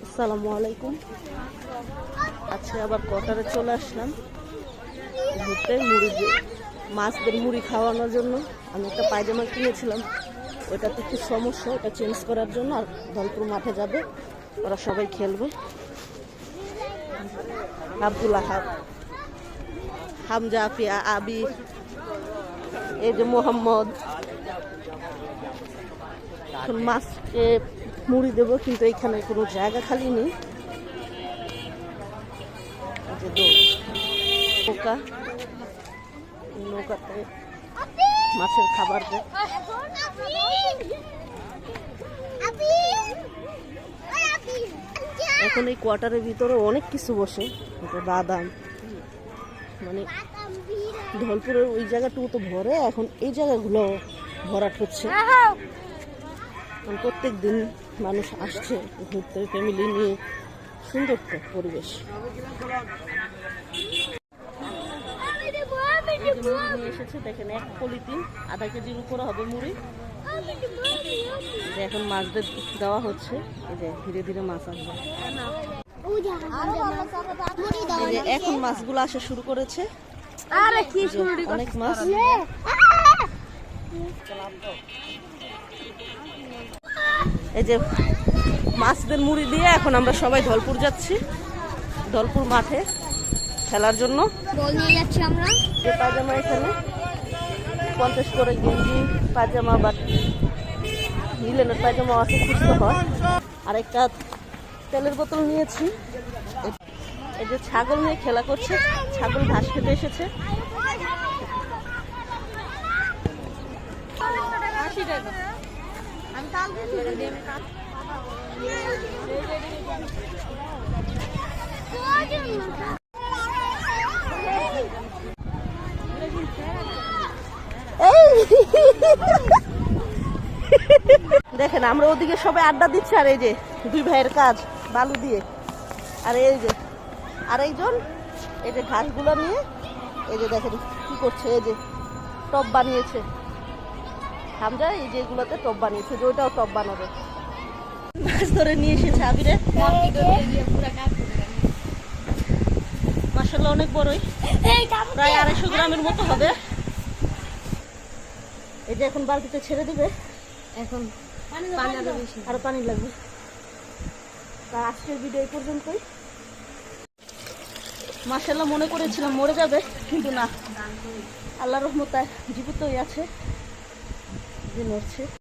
আসসালামু আলাইকুম। আজকে আবার কোয়ার্টারে চলে আসলাম ঘুরতে, মাছদের মুড়ি খাওয়ানোর জন্য। আমি একটা পায়জামা কিনেছিলাম, ওইটাতে একটু সমস্যা, ওটা চেঞ্জ করার জন্য। আর ধলপুর মাঠে যাবে, ওরা সবাই খেলবে। আব্দুল আহাব, হামজা, আফিয়া, আবি, এই যে মোহাম্মদ। এখন মাছকে মুড়ি দেবো, কিন্তু এইখানে কোনো জায়গা খালি নেই। নৌকা, নৌকাতে মাছের খাবার দেয়। এখন এই কোয়ার্টারের ভিতরে অনেক কিছু বসে, বাদাম, মানে ধলপুরের ওই জায়গাটুকু তো ভরে, এখন এই জায়গাগুলো ভরাট হচ্ছে। প্রত্যেক দিন মানুষ আসছে ঘুরতে, ফ্যামিলি নিয়ে। সুন্দর তো পরিবেশ। এসেছে দেখেন, 1 পলিথিন আধা কেজির উপরে হবে মুড়ি। এখন মাছদের দেওয়া হচ্ছে, এই যে ধীরে ধীরে মাছ আসবে। এখন মাছগুলো আসা শুরু করেছে, অনেক মাছ। এই যে মাছদের মুড়ি দিয়ে এখন আমরা সবাই ধলপুর যাচ্ছি, ধলপুর মাঠে খেলার জন্য। বল নিয়ে যাচ্ছি আমরা। যে পায়জামা এখানে 50 করে গেঞ্জি, পায়জামা বা লিলেনের পায়জামা আছে, খুঁজতে হয়। আর একটা তেলের বোতল নিয়েছি। এই যে ছাগল নিয়ে খেলা করছে, ছাগল ঘাস খেতে এসেছে। দেখেন, আমরা ওদিকে সবাই আড্ডা দিচ্ছি, আর এই যে 2 ভাইয়ের কাজ বালু দিয়ে। আর এই যে আরেকজন এই যে ঘাসগুলো নিয়ে, এই যে দেখেন কি করছে, এই যে টব বানিয়েছে হামজা, এই যে এগুলোতে টব বানিয়েছে, যে ওইটাও টব বানাবে। মাছ ধরে নিয়ে এসেছে আবিরে, মাশাআল্লাহ অনেক বড়ই, প্রায় 250 গ্রামের মতো হবে। এই যে এখন বালতিতে ছেড়ে দিবে, এখন আরো পানি লাগবে। তা আজকের ভিডিও এই পর্যন্তই। মাশাআল্লাহ মনে করেছিলাম মরে যাবে, কিন্তু না, আল্লাহর রহমতে জীবিতই আছে, যে নড়ছে।